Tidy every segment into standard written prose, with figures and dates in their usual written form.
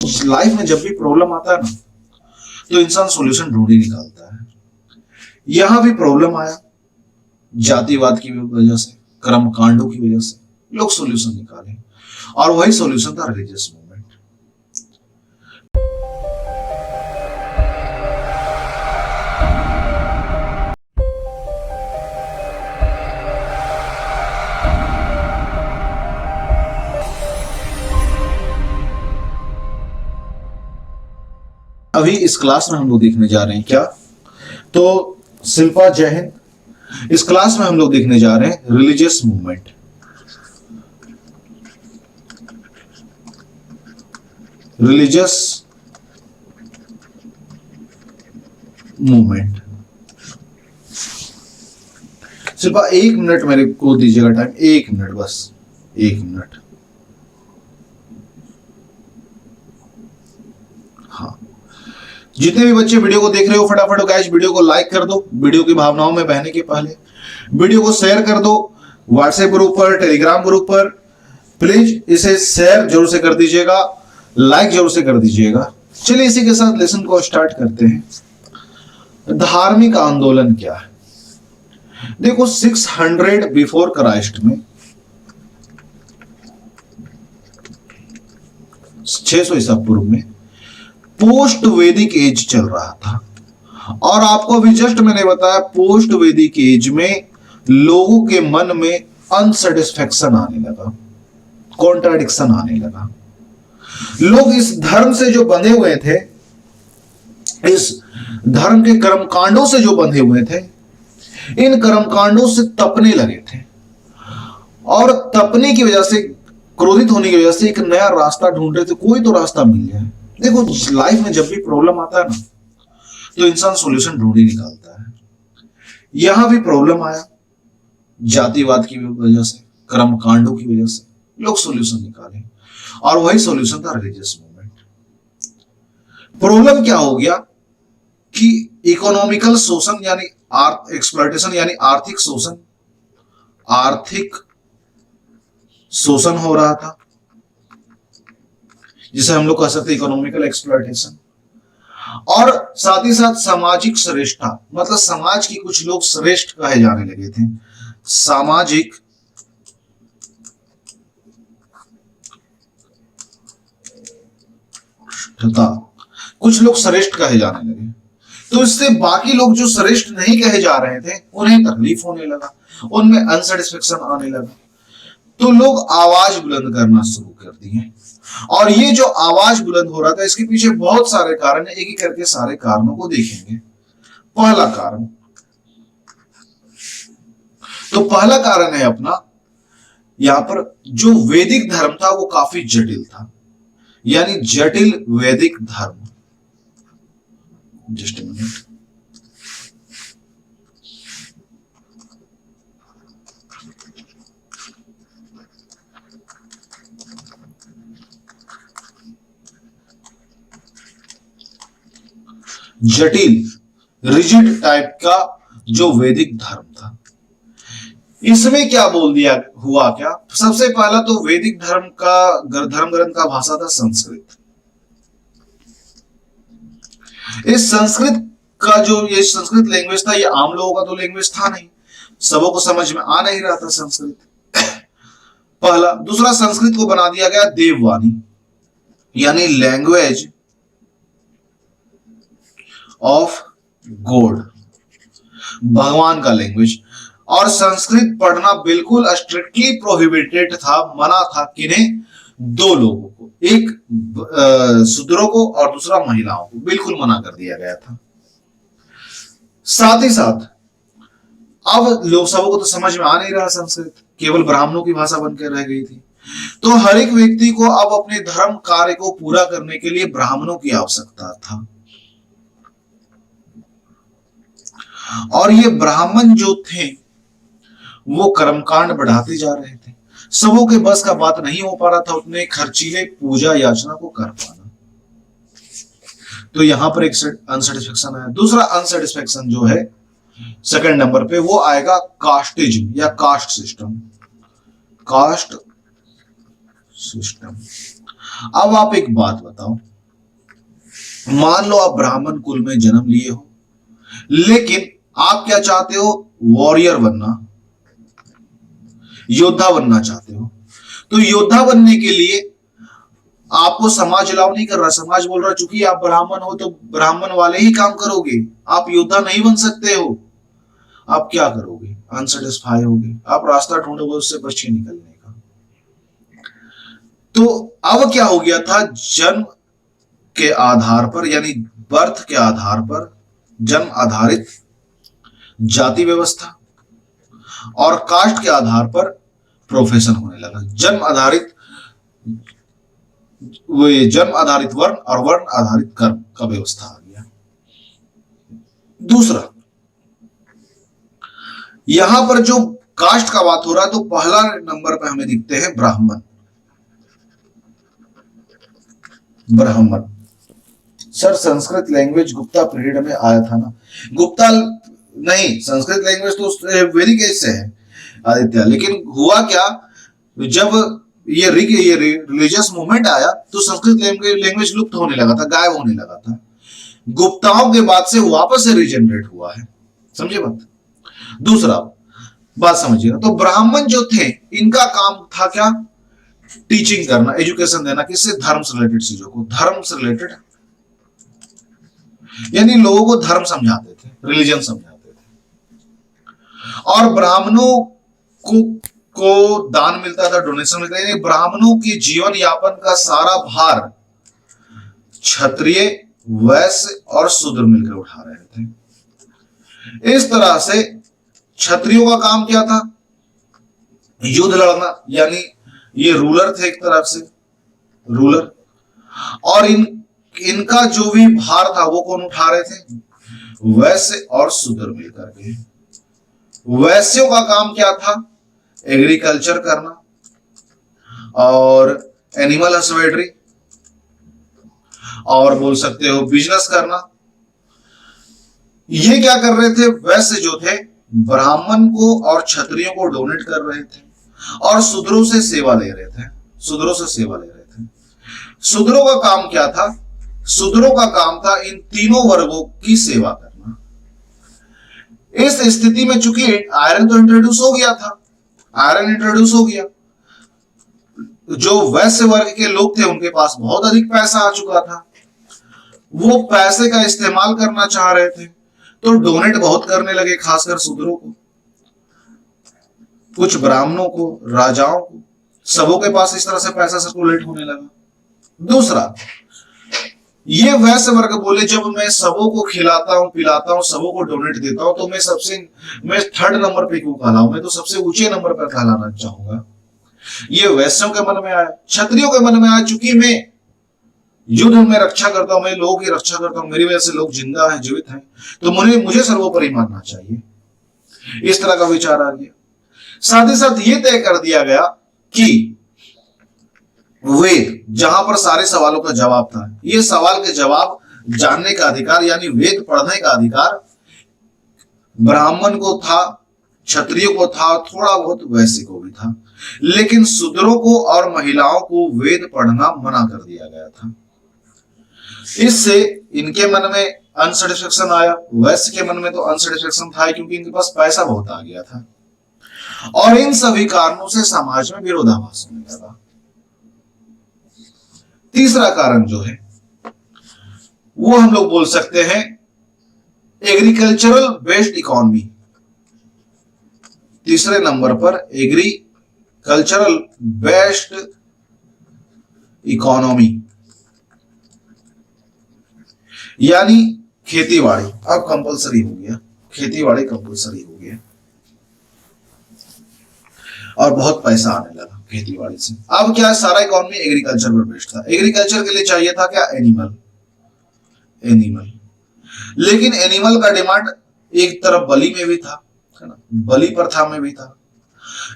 Life में जब भी प्रॉब्लम आता है ना, तो इंसान सॉल्यूशन ढूंढ ही निकालता है। यहां भी प्रॉब्लम आया, जातिवाद की वजह से, कर्म कांडों की वजह से लोग सॉल्यूशन निकाले, और वही सॉल्यूशन था रिलीजियस मूवमेंट। अभी इस क्लास में हम लोग देखने जा रहे हैं क्या, तो शिल्पा जय हिंद। इस क्लास में हम लोग देखने जा रहे हैं religious movement. Religious movement. Shilpa 1 minute मेरे को दीजिएगा टाइम, 1 मिनट, बस 1 मिनट। हाँ, जितने भी बच्चे वीडियो को देख रहे हो फटाफट गाइस वीडियो को लाइक कर दो, वीडियो की भावनाओं में बहने के पहले वीडियो को शेयर कर दो व्हाट्सएप ग्रुप पर, टेलीग्राम ग्रुप पर। प्लीज इसे शेयर जरूर से कर दीजिएगा, लाइक जरूर से कर दीजिएगा। चलिए इसी के साथ लेसन को स्टार्ट करते हैं। धार्मिक आंदोलन क्या है? देखो 600 बिफोर क्राइस्ट में, 600 ईसा पूर्व में पोस्ट वैदिक एज चल रहा था, और आपको अभी जस्ट मैंने बताया पोस्ट वैदिक एज में लोगों के मन में अनसेटिस्फैक्शन आने लगा, कॉन्ट्राडिक्शन आने लगा। लोग इस धर्म से जो बंधे हुए थे, इस धर्म के कर्मकांडों से जो बंधे हुए थे, इन कर्मकांडों से तपने लगे थे, और तपने की वजह से, क्रोधित होने की वजह से एक नया रास्ता ढूंढ रहे थे, कोई तो रास्ता मिल जाए। देखो लाइफ में जब भी प्रॉब्लम आता है ना, तो इंसान सॉल्यूशन ढूंढ ही निकालता है। यहां भी प्रॉब्लम आया, जातिवाद की वजह से, कर्म कांडों की वजह से लोग सॉल्यूशन निकाले, और वही सॉल्यूशन था रिलीजियस मूवमेंट। प्रॉब्लम क्या हो गया कि इकोनॉमिकल शोषण यानी एक्सप्लॉयटेशन यानी आर्थिक शोषण हो रहा था, जिसे हम लोग कह सकते हैं इकोनॉमिकल एक्सप्लॉयटेशन। और साथ ही साथ सामाजिक श्रेष्ठता, मतलब समाज की कुछ लोग श्रेष्ठ कहे जाने लगे थे। सामाजिक कुछ लोग श्रेष्ठ कहे जाने लगे, तो इससे बाकी लोग जो श्रेष्ठ नहीं कहे जा रहे थे उन्हें तकलीफ होने लगा, उनमें अनसेटिस्फेक्शन आने लगा, तो लोग आवाज बुलंद करना शुरू कर दिए। और ये जो आवाज बुलंद हो रहा था, इसके पीछे बहुत सारे कारण है, एक एक करके सारे कारणों को देखेंगे। पहला कारण, तो पहला कारण है अपना, यहां पर जो वैदिक धर्म था वो काफी जटिल था, यानी जटिल वैदिक धर्म। जस्ट मिनट, जटिल रिजिड टाइप का जो वैदिक धर्म था, इसमें क्या बोल दिया हुआ क्या? सबसे पहला तो वैदिक धर्म ग्रंथ का भाषा था संस्कृत। इस संस्कृत का जो ये संस्कृत लैंग्वेज था, ये आम लोगों का तो लैंग्वेज था नहीं, सबों को समझ में आ नहीं रहा था संस्कृत। पहला। दूसरा, संस्कृत को बना दिया गया देववाणी, यानी लैंग्वेज ऑफ गॉड, भगवान का लैंग्वेज। और संस्कृत पढ़ना बिल्कुल स्ट्रिक्टली प्रोहिबिटेड था, मना था। किन्हें? दो लोगों को, एक शूद्रों को और दूसरा महिलाओं को, बिल्कुल मना कर दिया गया था। साथ ही साथ अब लोग सबों को तो समझ में आ नहीं रहा संस्कृत, केवल ब्राह्मणों की भाषा बनकर रह गई थी, तो हर एक व्यक्ति को अब अपने धर्म कार्य को पूरा करने के लिए ब्राह्मणों की आवश्यकता था। और ये ब्राह्मण जो थे वो कर्मकांड बढ़ाते जा रहे थे, सबों के बस का बात नहीं हो पा रहा था उतने खर्चीले पूजा याचना को कर पाना, तो यहां पर एक अनसेटिस्फेक्शन आया। दूसरा अनसेटिस्फेक्शन जो है सेकंड नंबर पे, वो आएगा कास्टिज्म या कास्ट सिस्टम। कास्ट सिस्टम अब आप एक बात बताओ, मान लो आप ब्राह्मण कुल में जन्म लिए हो, लेकिन आप क्या चाहते हो, वॉरियर बनना, योद्धा बनना चाहते हो। तो योद्धा बनने के लिए आपको समाज अलाउ नहीं कर रहा, समाज बोल रहा चूंकि आप ब्राह्मण हो तो ब्राह्मण वाले ही काम करोगे, आप योद्धा नहीं बन सकते हो। आप क्या करोगे, अनसेटिस्फाई होगे, आप रास्ता ढूंढोगे उससे बच के निकलने का। तो अब क्या हो गया था, जन्म के आधार पर यानी बर्थ के आधार पर जन्म आधारित जाति व्यवस्था और कास्ट के आधार पर प्रोफेशन होने लगा। जन्म आधारित वर्ण और वर्ण आधारित कर्म का व्यवस्था आ गया। दूसरा, यहां पर जो कास्ट का बात हो रहा है तो पहला नंबर पर हमें दिखते हैं ब्राह्मण। ब्राह्मण sir Sanskrit language Gupta period में आया था ना? गुप्ता नहीं, संस्कृत लैंग्वेज तो वैदिक एज से है आदित्य। लेकिन हुआ क्या, जब ये रिलीजियस मूवमेंट आया तो संस्कृत लैंग्वेज लुप्त होने लगा था, गायब होने लगा था। गुप्ताओं के बाद से वापस से रिजनरेट हुआ है, समझे बात। दूसरा बात समझिएगा, तो ब्राह्मण जो थे इनका काम था क्या, टीचिंग करना, एजुकेशन देना, किससे, धर्म से रिलेटेड चीजों को, धर्म से रिलेटेड यानी लोगों को धर्म समझाते थे, रिलीजन समझाते थे। और ब्राह्मणों को दान मिलता था, डोनेशन मिलता था, यानी ब्राह्मणों के जीवन यापन का सारा भार क्षत्रिय, वैश्य और शूद्र मिलकर उठा रहे थे। इस तरह से क्षत्रियों का काम क्या था, युद्ध लड़ना, यानी ये रूलर थे एक तरफ से, रूलर। और इनका जो भी भार था वो कौन उठा रहे थे, वैश्य और शूद्र मिलकर के। वैश्यों का काम क्या था, एग्रीकल्चर करना और एनिमल हस्बेंड्री और बोल सकते हो बिजनेस करना। ये क्या कर रहे थे, वैश्य जो थे ब्राह्मण को और क्षत्रियों को डोनेट कर रहे थे और शूद्रों से सेवा ले रहे थे, शूद्रों से सेवा ले रहे थे। शूद्रों का काम क्या था, शूद्रों का काम था इन तीनों वर्गों की सेवा करना। इस स्थिति में चूंकि आयरन तो इंट्रोड्यूस हो गया था, आयरन इंट्रोड्यूस हो गया, जो वैश्य वर्ग के लोग थे उनके पास बहुत अधिक पैसा आ चुका था, वो पैसे का इस्तेमाल करना चाह रहे थे तो डोनेट बहुत करने लगे, खासकर शूद्रों को, कुछ ब्राह्मणों को, राजाओं को, सबों के पास इस तरह से पैसा सर्कुलेट होने लगा। दूसरा, ये वैश्य वर्ग बोले जब मैं सबों को खिलाता हूं, पिलाता हूं, सबों को डोनेट देता हूं तो मैं थर्ड नंबर पे क्यों कहलाऊं, मैं तो सबसे ऊंचे नंबर पर कहलाना चाहूंगा। ये वैश्यों के मन में आया। क्षत्रियों के मन में आया, चूंकि मैं युद्ध में रक्षा करता हूं, मैं लोगों की रक्षा करता हूं, मेरी वजह से लोग जिंदा हैं, जीवित हैं, तो मुझे सर्वोपरि मानना चाहिए। इस तरह का विचार आ गया। साथ ही साथ ये तय कर दिया गया कि वेद, जहां पर सारे सवालों का जवाब था, ये सवाल के जवाब जानने का अधिकार यानी वेद पढ़ने का अधिकार ब्राह्मण को था, क्षत्रिय को था, थोड़ा बहुत वैश्य को भी था। लेकिन शूद्रों को और महिलाओं को वेद पढ़ना मना कर दिया गया था। इससे इनके मन में अनसेटिस्फेक्शन आया, वैश्य के मन में तो अनसेटिस्फेक्शन था क्योंकि इनके पास पैसा बहुत आ गया था। और इन सभी कारणों से समाज में विरोधाभास होने लगा। तीसरा कारण जो है वो हम लोग बोल सकते हैं एग्रीकल्चरल बेस्ड इकोनॉमी। तीसरे नंबर पर एग्रीकल्चरल बेस्ड इकोनॉमी यानी खेतीबाड़ी अब कंपलसरी हो गया, खेतीबाड़ी कंपलसरी हो गया और बहुत पैसा आने लगा खेतीबाड़ी से। अब क्या सारा इकोनॉमी एग्रीकल्चर पर बेस्ड था। एग्रीकल्चर के लिए चाहिए था क्या, एनिमल। लेकिन एनिमल का डिमांड एक तरफ बलि में भी था, है ना, बलि प्रथा में भी था।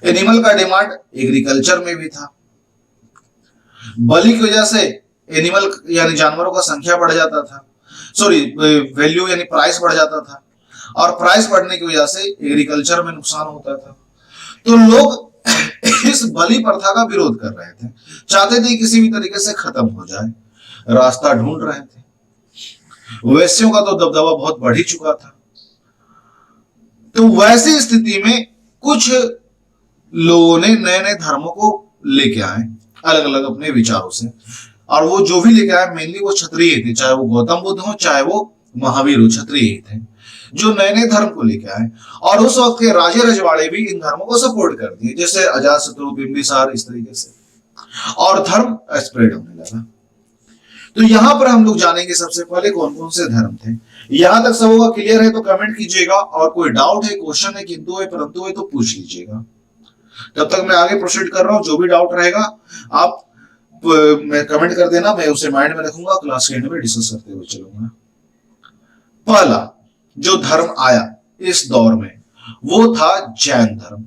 एनिमल का डिमांड एग्रीकल्चर में भी था। बलि की वजह से एनिमल यानी जानवरों का संख्या बढ़ जाता था, सॉरी वैल्यू यानी प्राइस बढ़ जाता था, और प्राइस बढ़ने की वजह से एग्रीकल्चर में नुकसान होता था। तो लोग इस बलि प्रथा का विरोध कर रहे थे, चाहते थे किसी भी तरीके से खत्म हो जाए, रास्ता ढूंढ रहे थे। वैश्यों का तो दबदबा बहुत बढ़ ही चुका था। तो वैसी स्थिति में कुछ लोगों ने नए नए धर्मों को लेके आए अलग अलग अपने विचारों से, और वो जो भी लेके आए मेनली वो क्षत्रिय थे, चाहे वो गौतम बुद्ध हो चाहे वो महावीर हो, क्षत्रिय ही थे जो नए नए धर्म को लेके आए। और उस वक्त के राजे रजवाड़े भी इन धर्मों को सपोर्ट कर दिए, जैसे अजातशत्रु, बिंबिसार, इस तरीके से, और धर्म स्प्रेड होने लगा। तो यहां पर हम लोग जानेंगे सबसे पहले कौन कौन से धर्म थे। यहां तक सब होगा क्लियर है तो कमेंट कीजिएगा, और कोई डाउट है, क्वेश्चन है, किंतु है परंतु है तो पूछ लीजिएगा। तब तक मैं आगे प्रोसीड कर रहा हूं, जो भी डाउट रहेगा आप मैं कमेंट कर देना, मैं उसे माइंड में रखूंगा, क्लास के एंड में डिस्कस करते हुए चलूंगा। पहला जो धर्म आया इस दौर में वो था जैन धर्म।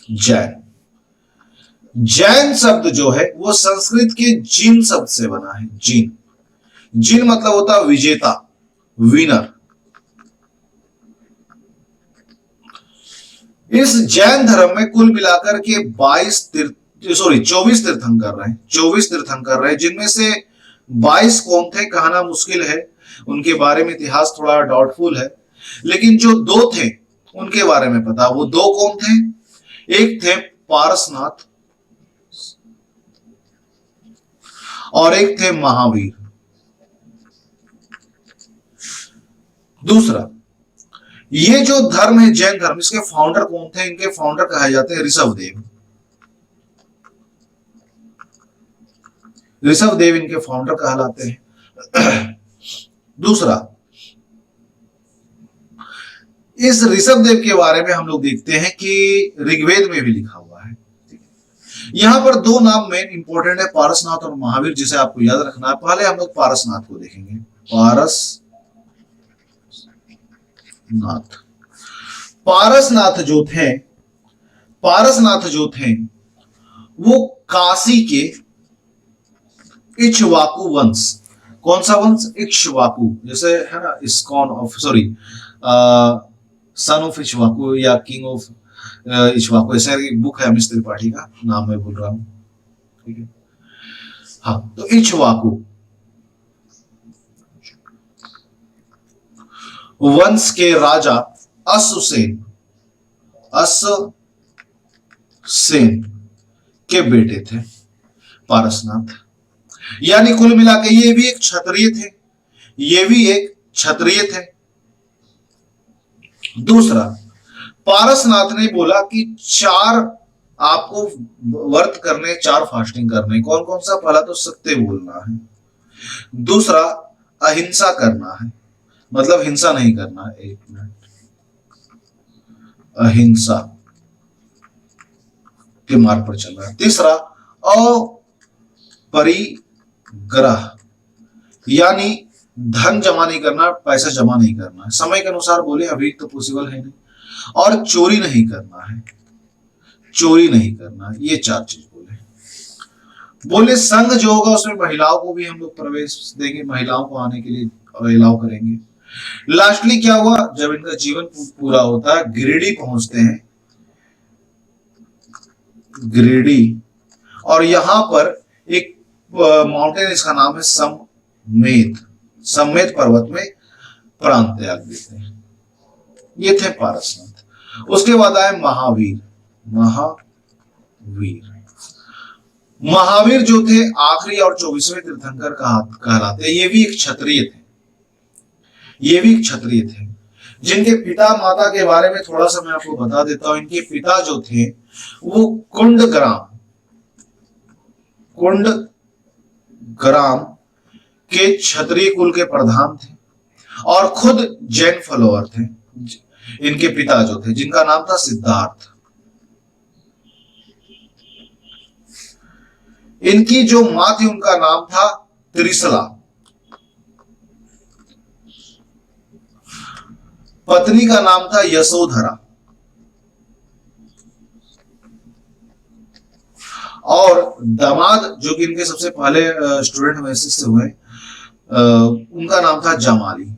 जैन, जैन शब्द जो है वो संस्कृत के जिन शब्द से बना है। जिन, जिन मतलब होता है विजेता, विनर। इस जैन धर्म में कुल मिलाकर के 24 तीर्थंकर रहे, 24 तीर्थंकर रहे, जिनमें से 22 कौन थे कहना मुश्किल है, उनके बारे में इतिहास थोड़ा डाउटफुल है, लेकिन जो 2 थे उनके बारे में पता। वो 2 कौन थे? एक थे पारसनाथ और एक थे महावीर। दूसरा, ये जो धर्म है जैन धर्म, इसके फाउंडर कौन थे? इनके फाउंडर कहे जाते हैं ऋषभदेव। ऋषभदेव इनके फाउंडर कहलाते हैं। दूसरा, इस ऋषभदेव के बारे में हम लोग देखते हैं कि ऋग्वेद में भी लिखा हुआ है। यहां पर 2 नाम मेन इंपॉर्टेंट है, पारसनाथ और महावीर, जिसे आपको याद रखना है। पहले हम लोग पारसनाथ को देखेंगे। पारसनाथ जो थे वो काशी के इक्ष्वाकु वंश। कौन सा वंश? इक्ष्वाकु, जैसे है ना ISKCON of son of Ikshvaku या किंग ऑफ इक्ष्वाकु, ऐसा एक बुक है अमिश त्रिपाठी का, नाम मैं भूल रहा हूं, ठीक है। हाँ, तो इक्ष्वाकु वंश के राजा अश्वसेन के बेटे थे पारसनाथ। यानी कुल मिलाकर ये भी एक क्षत्रिय थे, ये भी एक क्षत्रिय थे। दूसरा, पारसनाथ ने बोला कि 4 आपको व्रत करने, 4 फास्टिंग करने। कौन कौन सा? पहला तो सत्य बोलना है, दूसरा अहिंसा करना है, मतलब हिंसा नहीं करना है। 1 मिनट, अहिंसा के मार्ग पर चल रहा है। तीसरा, अपरिग्रह, यानी धन जमा नहीं करना, पैसा जमा नहीं करना है, समय के अनुसार बोले, अभी तो पॉसिबल है नहीं। और चोरी नहीं करना है, चोरी नहीं करना है। ये 4 चीज बोले। संघ जो होगा उसमें महिलाओं को भी हम लोग प्रवेश देंगे, महिलाओं को आने के लिए अलाउ करेंगे। लास्टली क्या हुआ, जब इनका जीवन पूरा होता है, गिरिडीह पहुंचते हैं, गिरिडीह, और यहां पर एक माउंटेन, इसका नाम है सम्मेद पर्वत में प्राण त्याग देते हैं। ये थे पारसनाथ। उसके बाद आए महावीर। महावीर जो थे आखिरी और 24वें तीर्थंकर कहलाते। ये भी एक क्षत्रिय थे, ये भी क्षत्रिय थे, जिनके पिता माता के बारे में थोड़ा सा मैं आपको बता देता हूं। इनके पिता जो थे वो कुंडग्राम के क्षत्रिय कुल के प्रधान थे और खुद जैन फॉलोअर थे। इनके पिता जो थे, जिनका नाम था सिद्धार्थ। इनकी जो मां थी उनका नाम था त्रिशला। पत्नी का नाम था यशोधरा। और दामाद जो कि इनके सबसे पहले स्टूडेंट में से हुए, उनका नाम था जमाली।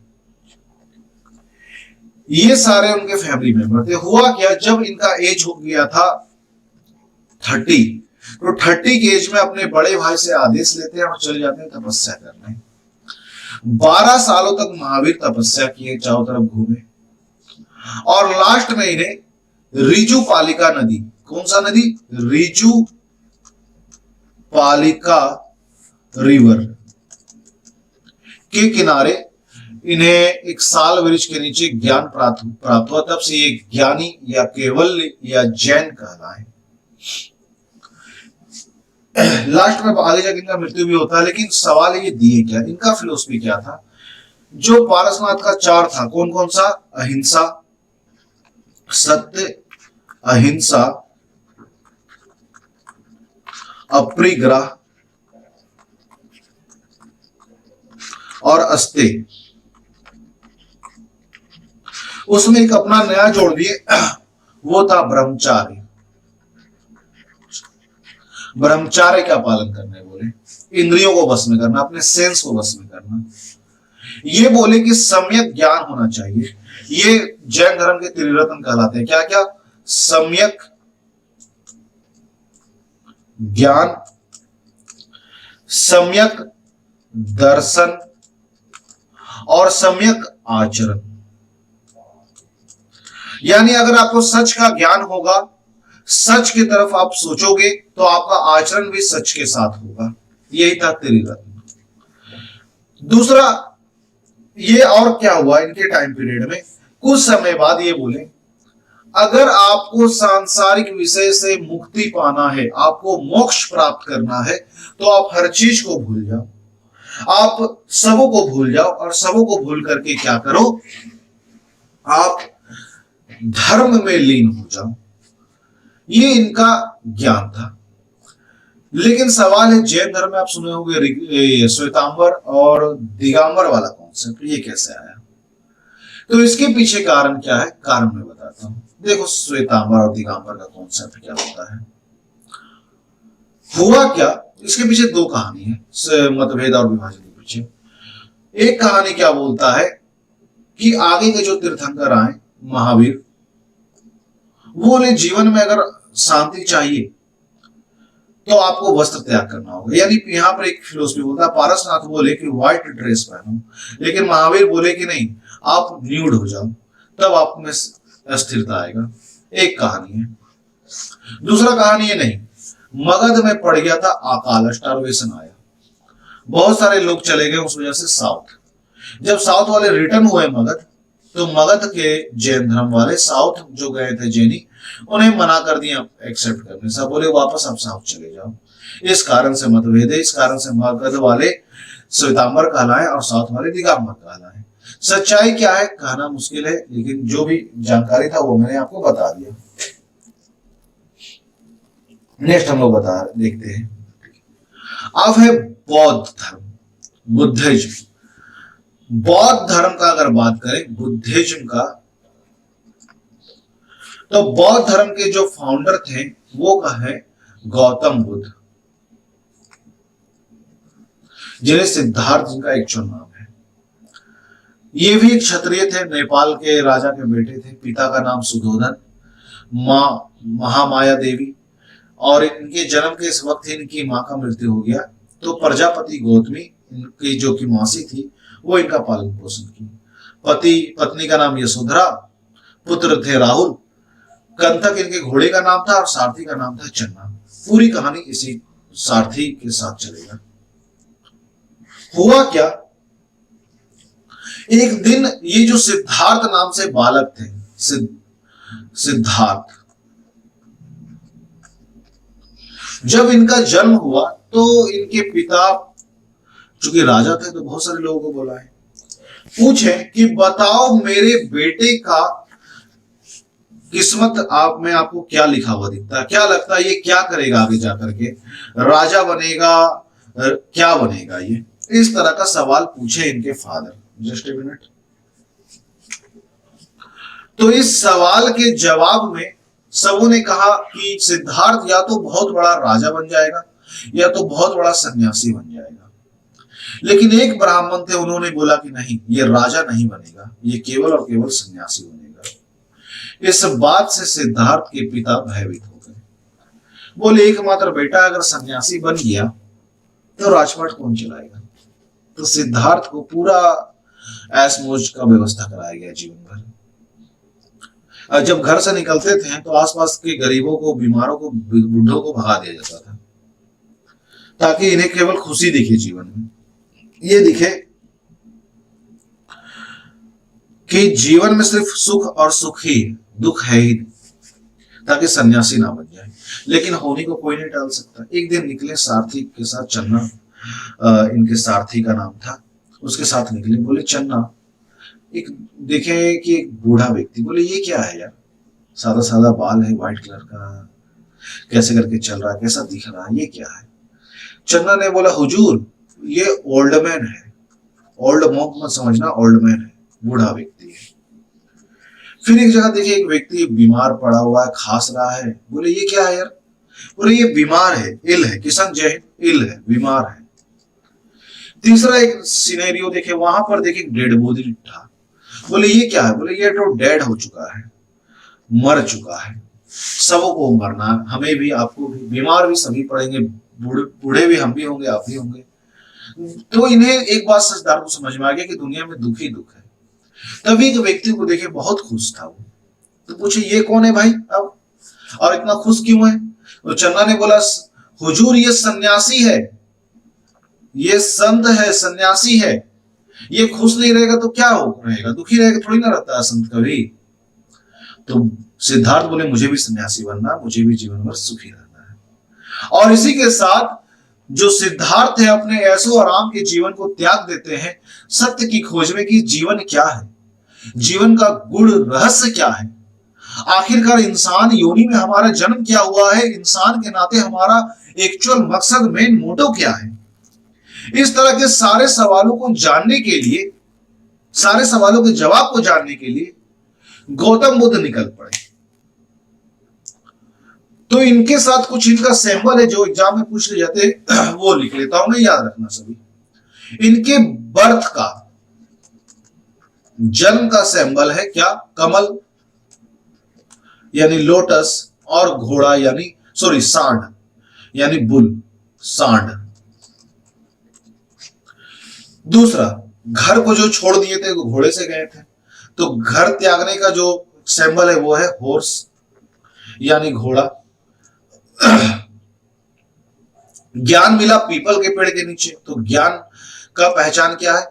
ये सारे उनके फैमिली मेंबर थे। हुआ क्या, जब इनका एज हो गया था 30, तो 30 के एज में अपने बड़े भाई से आदेश लेते हैं और चले जाते हैं तपस्या करने। 12 सालों तक महावीर तपस्या किए, चारों तरफ घूमे, और लास्ट में इन्हें रिजु पालिका नदी, कौन सा नदी, रिजु पालिका रिवर के किनारे इन्हें एक साल वृक्ष के नीचे ज्ञान प्राप्त हुआ। तब से ये ज्ञानी या केवल्य या जैन कहलाए। लास्ट में आगे जाकर इनका मृत्यु भी होता है। लेकिन सवाल ये दिए क्या, इनका फिलोसफी क्या था? जो पारसनाथ का चार था, कौन कौन सा, अहिंसा, सत्य, अहिंसा, अपरिग्रह और अस्तेय, उसमें एक अपना नया जोड़ दिए, वो था ब्रह्मचार्य। ब्रह्मचार्य का पालन करने बोले, इंद्रियों को बस में करना, अपने सेंस को बस में करना। ये बोले कि सम्यक ज्ञान होना चाहिए। ये जैन धर्म के त्रिरत्न कहलाते हैं। क्या क्या, सम्यक ज्ञान, सम्यक दर्शन और सम्यक आचरण। यानी अगर आपको सच का ज्ञान होगा, सच की तरफ आप सोचोगे, तो आपका आचरण भी सच के साथ होगा। यही था त्रिरत्न। दूसरा, ये और क्या हुआ इनके टाइम पीरियड में, कुछ समय बाद ये बोले, अगर आपको सांसारिक विषय से मुक्ति पाना है, आपको मोक्ष प्राप्त करना है, तो आप हर चीज को भूल जाओ, आप सबों को भूल जाओ, और सबों को भूल करके क्या करो, आप धर्म में लीन हो जाओ। ये इनका ज्ञान था। लेकिन सवाल है, जैन धर्म में आप सुने होंगे श्वेतांबर और दिगंबर वाला कॉन्सेप्ट, ये कैसे आया? तो इसके पीछे कारण क्या है, कारण मैं बताता हूं। देखो, श्वेतांबर और दिगंबर का कॉन्सेप्ट क्या होता है। हुआ क्या, इसके पीछे दो कहानी है, मतभेद और विभाजन के पीछे। एक कहानी क्या बोलता है कि आगे के जो तीर्थंकर आए महावीर, वो बोले जीवन में अगर शांति चाहिए तो आपको वस्त्र त्याग करना होगा। यानी यहां पर एक फिलोसफी बोलता है, पारसनाथ बोले कि व्हाइट ड्रेस पहनो, लेकिन महावीर बोले कि नहीं, आप न्यूड हो जाओ, तब आप में अस्थिरता आएगा। एक कहानी है। दूसरा कहानी ये नहीं, मगध में पड़ गया था अकाल, स्टार्वेशन आया, बहुत सारे लोग चले गए उस वजह से साउथ। जब साउथ वाले रिटर्न हुए मगध, तो मगध के जैन धर्म वाले साउथ जो गए थे जैनी, उन्हें मना कर दिया एक्सेप्ट करने। सब बोले वापस आप साउथ चले जाओ। इस कारण से मतभेद है। इस कारण से मगध वाले श्वेतांबर कहलाए और साउथ वाले दिगंबर कहलाए। सच्चाई क्या है कहना मुश्किल है, लेकिन जो भी जानकारी था वो मैंने आपको बता दिया। नेक्स्ट हम लोग देखते हैं। अब है बौद्ध धर्म, बुद्धिज्म। बौद्ध धर्म का अगर बात करें, बुद्धिज्म का, तो बौद्ध धर्म के जो फाउंडर थे वो है गौतम बुद्ध, जिन्हें सिद्धार्थ जिनका एक्चुअल नाम है। ये भी एक क्षत्रिय थे, नेपाल के राजा के बेटे थे। पिता का नाम सुधोधन, माँ महामाया देवी, और इनके जन्म के इस वक्त इनकी माँ का मृत्यु हो गया। तो प्रजापति गौतमी इनकी जो की मौसी थी, वो इनका पालन पोषण की। पत्नी का नाम यशोधरा, पुत्र थे राहुल, कंथक इनके घोड़े का नाम था, और सारथी का नाम था चन्ना। पूरी कहानी इसी सारथी के साथ चलेगा। हुआ क्या, एक दिन ये जो सिद्धार्थ नाम से बालक थे, सिद्धार्थ, जब इनका जन्म हुआ तो इनके पिता चूंकि राजा थे, तो बहुत सारे लोगों को बोला है, पूछे कि बताओ मेरे बेटे का किस्मत आप में आपको क्या लिखा हुआ दिखता है, क्या लगता है ये क्या करेगा आगे जाकर के, राजा बनेगा, क्या बनेगा ये? इस तरह का सवाल पूछे इनके फादर। Just a minute. तो इस सवाल के जवाब में सबों ने कहा कि सिद्धार्थ या तो बहुत बड़ा राजा बन जाएगा, या तो बहुत बड़ा सन्यासी बन जाएगा। लेकिन एक ब्राह्मण थे, उन्होंने बोला कि नहीं, ये राजा नहीं बनेगा, ये केवल और केवल सन्यासी बनेगा। इस बात से सिद्धार्थ के पिता भयभीत हो गए। बोले एकमात्र बेटा अगर सन्यासी बन गया तो राजपाट कौन चलाएगा। तो सिद्धार्थ को पूरा ऐश मौज का व्यवस्था कराया गया जीवन भर। और जब घर से निकलते थे तो आसपास के गरीबों को, बीमारों को, बूढ़ों को भगा दिया जाता था, ताकि इन्हें केवल खुशी दिखे जीवन में, ये दिखे कि जीवन में सिर्फ सुख और सुख ही, दुख है ही नहीं, ताकि सन्यासी ना बन जाए। लेकिन होनी को कोई नहीं टाल सकता। एक दिन निकले सारथी के साथ, चन्ना इनके सारथी का नाम था, उसके साथ निकले। बोले चन्ना, एक देखे कि एक बूढ़ा व्यक्ति, बोले ये क्या है यार, सादा सादा बाल है, व्हाइट कलर का, कैसे करके चल रहा है, कैसा दिख रहा है, ये क्या है। चन्ना ने बोला हुजूर ये ओल्ड मैन है, ओल्ड मॉन्क मत समझना, ओल्ड मैन है, बूढ़ा व्यक्ति है। फिर एक जगह देखिए एक व्यक्ति बीमार पड़ा हुआ है, खांस रहा है। बोले ये क्या है यार, बोले ये बीमार है, इल है, किशन जय इल है, बीमार है। तीसरा एक सिनेरियो देखे, वहां पर देखे डेड बॉडी था। बोले ये क्या है, बोले ये तो डेड हो चुका है, मर चुका है, सबको मरना, हमें भी, आपको भी, बीमार भी सभी पड़ेंगे, बूढ़े भी हम भी होंगे, आप भी होंगे। तो इन्हें एक बात सिद्धार्थ को समझ में आ गया कि दुनिया में दुख ही दुख है। तभी एक व्यक्ति को देखे बहुत खुश था वो, तो पूछे ये कौन है भाई अब, और इतना खुश क्यों है। तो चन्ना ने बोला हुजूर ये सन्यासी है, ये संत है, सन्यासी है, ये खुश नहीं रहेगा तो क्या हो रहेगा, दुखी रहेगा थोड़ी ना रहता है संत कभी। तो सिद्धार्थ बोले मुझे भी सन्यासी बनना, मुझे भी जीवन भर सुखी रहना है। और इसी के साथ जो सिद्धार्थ है अपने ऐशो आराम के जीवन को त्याग देते हैं, सत्य की खोज में कि जीवन क्या है, जीवन का गुण रहस्य क्या है, आखिरकार इंसान योनि में हमारा जन्म क्या हुआ है, इंसान के नाते हमारा एक्चुअल मकसद, मेन मोटो क्या है। इस तरह के सारे सवालों को जानने के लिए, सारे सवालों के जवाब को जानने के लिए गौतम बुद्ध निकल पड़े। तो इनके साथ कुछ इनका सैंपल है जो एग्जाम में पूछ ले जाते हैं, वो लिख लेता हूं मैं, याद रखना सभी। इनके बर्थ का, जन्म का सैंबल है क्या, कमल यानी लोटस, और घोड़ा यानी सॉरी सांड यानी बुल, सांड। दूसरा, घर को जो छोड़ दिए थे वो घोड़े से गए थे, तो घर त्यागने का जो सिंबल है वो है हॉर्स यानी घोड़ा। ज्ञान मिला पीपल के पेड़ के नीचे, तो ज्ञान का पहचान क्या है,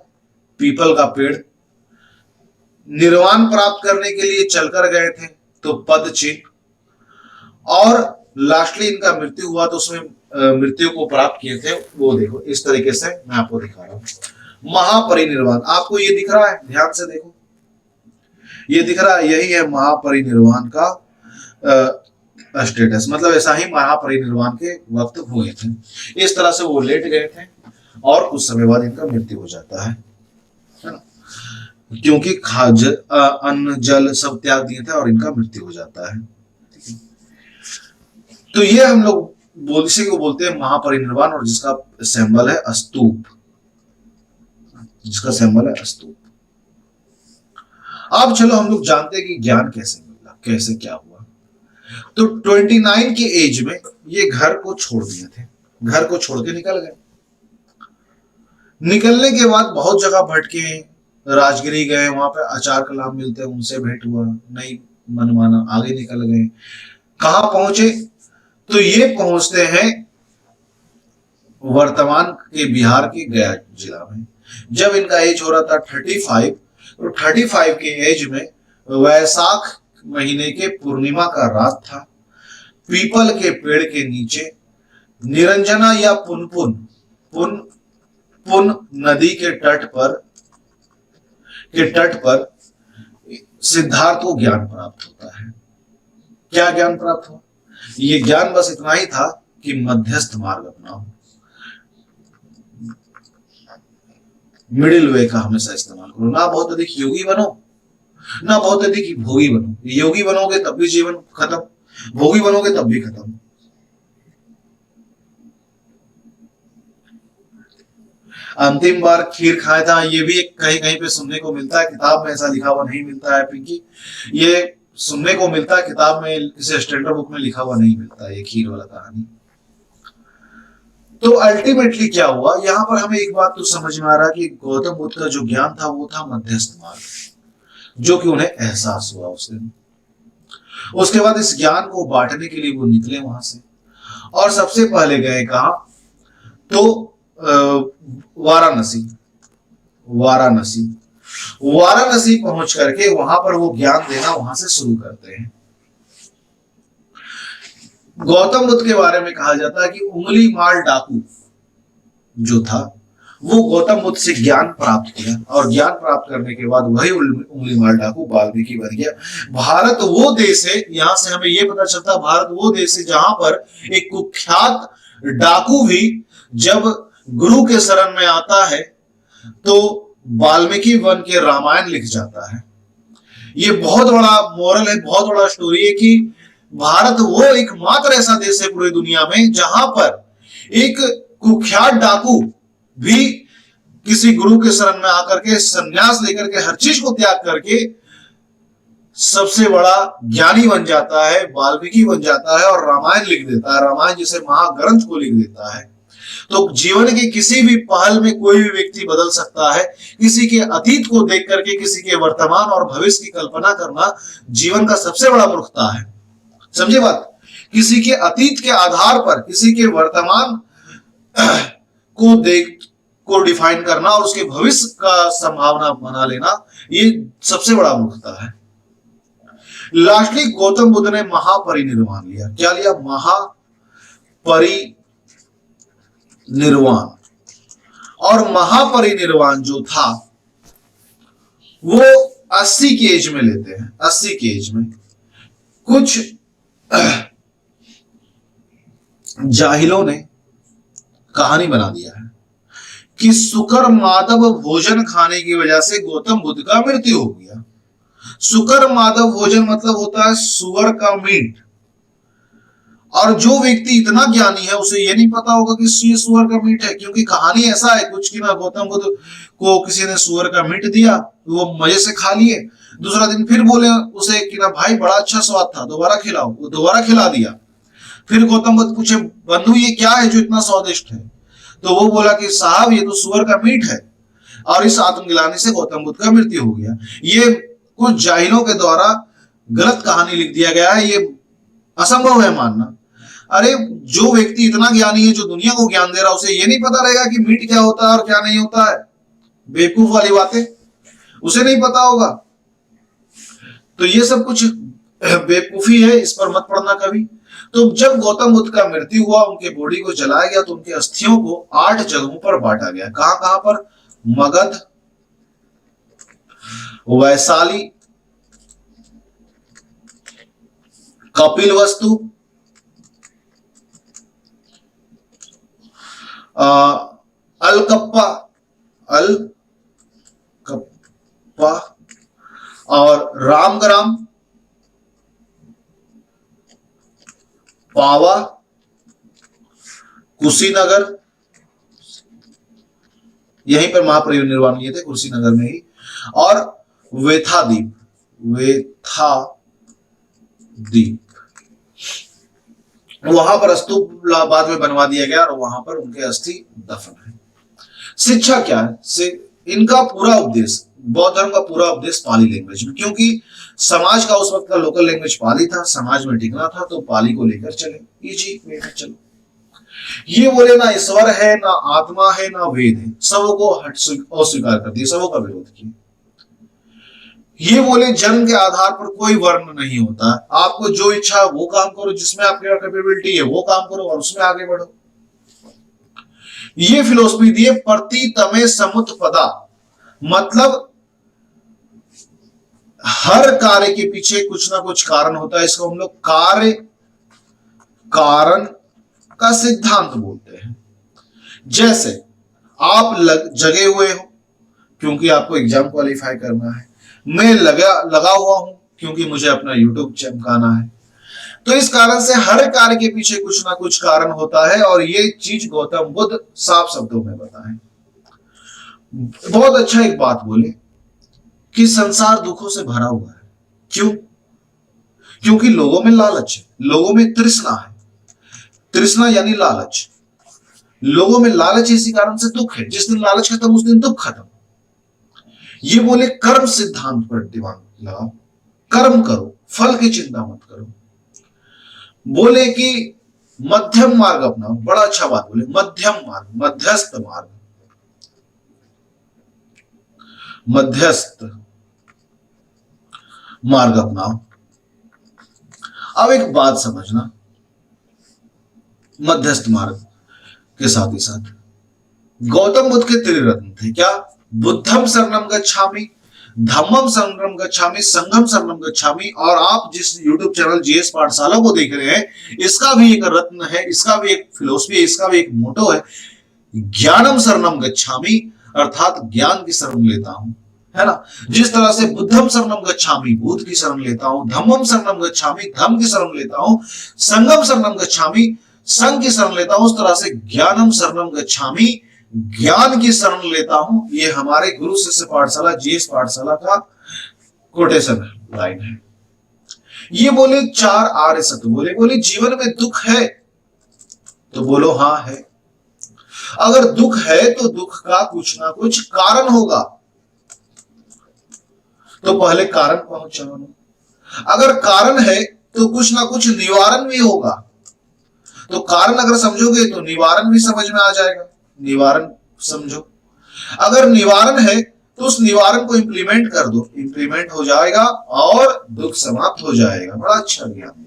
पीपल का पेड़। निर्वाण प्राप्त करने के लिए चलकर गए थे, तो पद चिन्ह। और लास्टली इनका मृत्यु हुआ तो उसमें मृत्यु को प्राप्त किए थे, वो देखो इस तरीके से मैं आपको दिखा रहा हूं। महापरिनिर्वाण आपको ये दिख रहा है, ध्यान से देखो, ये दिख रहा है, यही है महापरिनिर्वाण का स्टेटस, मतलब ऐसा ही महापरिनिर्वाण के वक्त हुए थे। इस तरह से वो लेट गए थे और कुछ समय बाद इनका मृत्यु हो जाता है ना, क्योंकि खाज अन्न जल सब त्याग दिए थे और इनका मृत्यु हो जाता है। तो ये हम लोग इसी को बोलते हैं महापरिनिर्वाण, और जिसका सिंबल है स्तूप, जिसका सिंबल है स्तूप। अब चलो हम लोग जानते हैं कि ज्ञान कैसे मिला, कैसे क्या हुआ। तो 29 के एज में ये घर को छोड़ दिए थे, घर को छोड़ के निकल गए। निकलने के बाद बहुत जगह भटके, राजगिरी गए, वहां पे आचार कलाम मिलते हैं, उनसे भेंट हुआ, नहीं मन माना, आगे निकल गए। कहां पहुंचे, तो ये पहुंचते हैं वर्तमान के बिहार के गया जिला में। जब इनका एज हो रहा था 35, तो 35 के एज में वैशाख महीने के पूर्णिमा का रात था। पीपल के पेड़ के नीचे निरंजना या पुनपुन पुन पुन नदी के तट पर सिद्धार्थ को ज्ञान प्राप्त होता है। क्या ज्ञान प्राप्त हुआ, ये ज्ञान बस इतना ही था कि मध्यस्थ मार्ग अपनाओ, मिडिल वे का हमेशा इस्तेमाल करो, ना बहुत अधिक योगी बनो, ना बहुत अधिक भोगी बनो। योगी बनोगे तब भी जीवन खत्म, भोगी बनोगे तब भी खत्म। अंतिम बार खीर खाया था, ये भी एक कहीं कहीं पे सुनने को मिलता है, किताब में ऐसा लिखा हुआ नहीं मिलता है पिंकी। ये सुनने को मिलता है, किताब में इसे स्टैंडर्ड बुक में लिखा हुआ नहीं मिलता है, ये खीर वाला कहानी। तो अल्टीमेटली क्या हुआ, यहाँ पर हमें एक बात तो समझ में आ रहा कि गौतम बुद्ध का जो ज्ञान था वो था मध्यस्थ मार्ग, जो कि उन्हें एहसास हुआ उस दिन। उसके बाद इस ज्ञान को बांटने के लिए वो निकले वहां से, और सबसे पहले गए कहा, तो वाराणसी। वाराणसी वाराणसी पहुंच करके वहां पर वो ज्ञान देना वहां से शुरू करते हैं। गौतम बुद्ध के बारे में कहा जाता है कि उंगली मार डाकू जो था वो गौतम बुद्ध से ज्ञान प्राप्त किया, और ज्ञान प्राप्त करने के बाद वही उंगली मार डाकू वाल्मीकि बन गया। भारत वो देश है, यहां से हमें यह पता चलता है, भारत वो देश है जहां पर एक कुख्यात डाकू भी जब गुरु के शरण में आता है तो वाल्मीकि बन के रामायण लिख जाता है। ये बहुत बड़ा मोरल है, बहुत बड़ा स्टोरी है कि भारत वो एकमात्र ऐसा देश है पूरी दुनिया में जहां पर एक कुख्यात डाकू भी किसी गुरु के शरण में आकर के संन्यास लेकर के हर चीज को त्याग करके सबसे बड़ा ज्ञानी बन जाता है, वाल्मीकि बन जाता है और रामायण लिख देता है, रामायण जैसे महाग्रंथ को लिख देता है। तो जीवन के किसी भी पहल में कोई भी व्यक्ति बदल सकता है। किसी के अतीत को देख करके किसी के वर्तमान और भविष्य की कल्पना करना जीवन का सबसे बड़ा मूर्खता है। समझे बात? किसी के अतीत के आधार पर किसी के वर्तमान को डिफाइन करना और उसके भविष्य का संभावना बना लेना, ये सबसे बड़ा मूर्खता है। लास्टली गौतम बुद्ध ने महापरिनिर्वाण लिया। क्या लिया? महापरिनिर्वाण। और महापरिनिर्वाण जो था वो 80 की एज में लेते हैं। 80 की एज में कुछ जाहिलों ने कहानी बना दिया है कि शुकर माधव भोजन खाने की वजह से गौतम बुद्ध का मृत्यु हो गया। शुकर माधव भोजन मतलब होता है सुअर का मीट। और जो व्यक्ति इतना ज्ञानी है उसे ये नहीं पता होगा कि ये सुअर का मीट है, क्योंकि कहानी ऐसा है कुछ कि ना गौतम बुद्ध को किसी ने सुअर का मीट दिया, वो मजे से खा लिए। दूसरा दिन फिर बोले उसे कि ना भाई बड़ा अच्छा स्वाद था, दोबारा खिलाओ। वो दोबारा खिला दिया। फिर गौतम बुद्ध पूछे बंधु ये क्या है जो इतना स्वादिष्ट है? तो वो बोला कि साहब ये तो सुअर का मीट है। और इस आत्मग्लानि से गौतम बुद्ध का मृत्यु हो गया। ये कुछ जाहिलों के द्वारा गलत कहानी लिख दिया गया है, ये असंभव है मानना। अरे जो व्यक्ति इतना ज्ञानी है, जो दुनिया को ज्ञान दे रहा है, उसे ये नहीं पता रहेगा कि मीट क्या होता है और क्या नहीं होता है? बेवकूफ वाली बातें उसे नहीं पता होगा। तो ये सब कुछ बेवकूफी है, इस पर मत पड़ना कभी। तो जब गौतम बुद्ध का मृत्यु हुआ, उनके बॉडी को जलाया गया, तो उनके अस्थियों को 8 जगहों पर बांटा गया। कहां कहां पर? मगध, वैशाली, कपिलवस्तु, अलकप्पा और रामग्राम, पावा, कुशीनगर, यहीं पर महापरिनिर्वाण लिए थे, कुशीनगर में ही। और वेथा द्वीप वहां पर स्तूप बाद में बनवा दिया गया और वहां पर उनके अस्थि दफन है। शिक्षा क्या है? इनका पूरा उपदेश, बौद्ध धर्म का पूरा उपदेश पाली लैंग्वेज में, क्योंकि समाज का उस वक्त का लोकल लैंग्वेज पाली था, समाज में टिकना था, तो पाली को लेकर चले। इजी वे में चलो। ये बोले ना ईश्वर है, ना आत्मा है, ना वेद है, सबको अस्वीकार कर दिया, सबों का विरोध किया। ये बोले जन्म के आधार पर कोई वर्ण नहीं होता, आपको जो इच्छा वो काम करो, जिसमें आपके कैपेबिलिटी है वो काम करो और उसमें आगे बढ़ो। ये फिलोसफी दिए प्रतितमे समुत्पदा, मतलब हर कार्य के पीछे कुछ ना कुछ कारण होता है। इसको हम लोग कार्य कारण का सिद्धांत बोलते हैं। जैसे आप जगे हुए हो क्योंकि आपको एग्जाम क्वालिफाई करना है, मैं लगा हुआ हूं क्योंकि मुझे अपना यूट्यूब चमकाना है। तो इस कारण से हर कार्य के पीछे कुछ ना कुछ कारण होता है, और ये चीज गौतम बुद्ध साफ शब्दों में बताएं। बहुत अच्छा एक बात बोले कि संसार दुखों से भरा हुआ है। क्यों? क्योंकि लोगों में लालच है, लोगों में तृष्णा है। तृष्णा यानी लालच। लोगों में लालच इसी कारण से दुख है। जिस दिन लालच खत्म उस दिन दुख खत्म। ये बोले कर्म सिद्धांत पर दिमाग लगाओ, कर्म करो, फल की चिंता मत करो। बोले कि मध्यम मार्ग अपनाओ। बड़ा अच्छा बात बोले, मध्यम मार्ग, मध्यस्थ मार्ग, मध्यस्थ मार्ग अपनाओ। अब एक बात समझना, मध्यस्थ मार्ग के साथ ही साथ गौतम बुद्ध के त्रिरत्न थे क्या? बुद्धम शरणम गच्छामि, धम्मम शरणम गच्छामि, संघम शरणम गच्छामि। और आप जिस YouTube चैनल जीएस पाठशाला को देख रहे हैं, इसका भी एक रत्न है, इसका भी एक फिलोसफी है, इसका भी एक मोटो है, ज्ञानम शरणम गच्छामि, अर्थात ज्ञान की शरण लेता हूं, है ना। जिस तरह से बुद्धम शरणम गच्छामि, बुद्ध की शरण लेता हूं, धम्मम शरणम गच्छामि, धम्म की शरण लेता हूं, संघम शरणम गच्छामि, संघ की शरण लेता हूं, उस तरह से ज्ञानम शरणम गच्छामि, ज्ञान की शरण लेता हूं। ये हमारे गुरु शिष्य पाठशाला जीएस पाठशाला का कोटेशन लाइन है। ये बोले चार आर्य सत्य बोले। बोले जीवन में दुख है तो बोलो हाँ है। अगर दुख है तो दुख का कुछ ना कुछ कारण होगा, तो पहले कारण पहुंचाओ। अगर कारण है तो कुछ ना कुछ निवारण भी होगा। तो कारण अगर समझोगे तो निवारण भी समझ में आ जाएगा, निवारण समझो। अगर निवारण है तो उस निवारण को इंप्लीमेंट कर दो, इंप्लीमेंट हो जाएगा और दुख समाप्त हो जाएगा। बड़ा अच्छा ज्ञान दिया।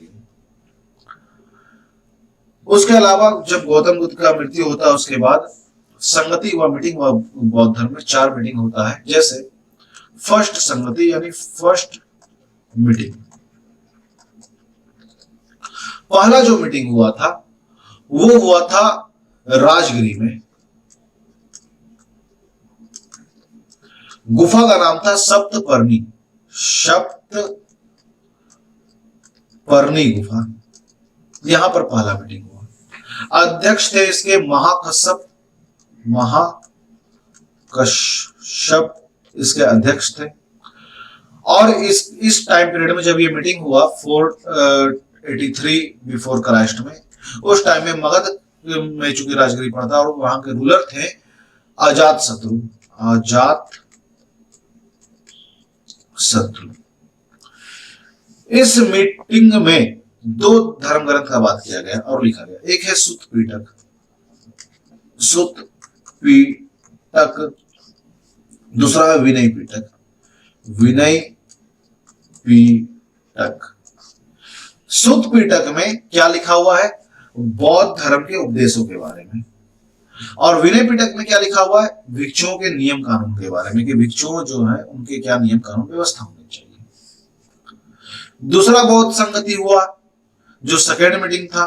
उसके अलावा जब गौतम बुद्ध का मृत्यु होता है उसके बाद संगति व मीटिंग व बौद्ध धर्म में 4 मीटिंग होता है। जैसे फर्स्ट संगति यानी फर्स्ट मीटिंग, पहला जो मीटिंग हुआ था वो हुआ था राजगिरी में। गुफा का नाम था सप्तपर्णी, सप्तपर्णी गुफा। यहां पर पहला मीटिंग हुआ। अध्यक्ष थे इसके महाकश्यप इसके अध्यक्ष थे। और इस टाइम पीरियड में जब ये मीटिंग हुआ 483 बिफोर क्राइस्ट में, उस टाइम में मगध में चूंकि राजगिरी पड़ा था और वहां के रूलर थे अजात शत्रु। इस मीटिंग में 2 धर्म ग्रंथ का बात किया गया और लिखा गया। एक है सुत पीटक, दूसरा है विनय पीटक। विनय पीटक, सुत पीटक में क्या लिखा हुआ है? बौद्ध धर्म के उपदेशों के बारे में। और विनय पीटक में क्या लिखा हुआ है? भिक्षुओं के नियम कानून के बारे में, कि भिक्षुओं जो है उनके क्या नियम कानून व्यवस्था होनी चाहिए। दूसरा बौद्ध संगति हुआ जो सेकेंड मीटिंग था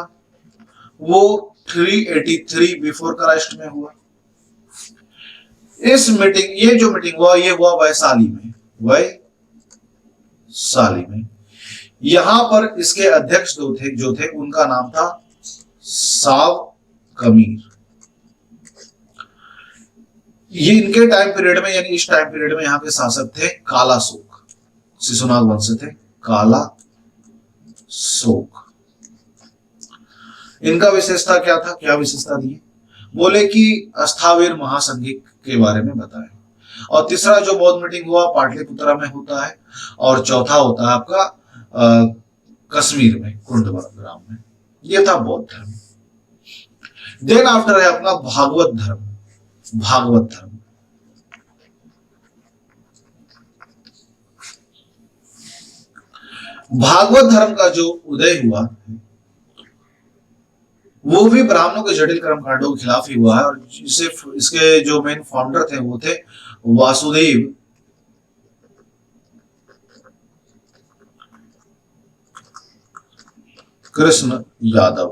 वो 383 बिफोर क्राइस्ट में हुआ। इस मीटिंग, ये जो मीटिंग हुआ ये हुआ वैशाली में, वैशाली में। यहां पर इसके अध्यक्ष जो थे उनका नाम था साव कमीर। ये इनके टाइम पीरियड में, यानी इस टाइम पीरियड में यहाँ के शासक थे कालाशोक, शिशुनाग वंश थे कालाशोक। इनका विशेषता क्या था, क्या विशेषता दी? बोले कि अस्थावीर महासंघिक के बारे में बताएं। और तीसरा जो बौद्ध मीटिंग हुआ पाटलिपुत्रा में होता है, और चौथा होता है आपका कश्मीर में कुंडग्राम में। ये था बौद्ध धर्म। देन आफ्टर है अपना भागवत धर्म। भागवत धर्म, भागवत धर्म का जो उदय हुआ वो भी ब्राह्मणों के जटिल कर्मकांडों के खिलाफ ही हुआ है। और इसके जो मेन फाउंडर थे वो थे वासुदेव कृष्ण यादव।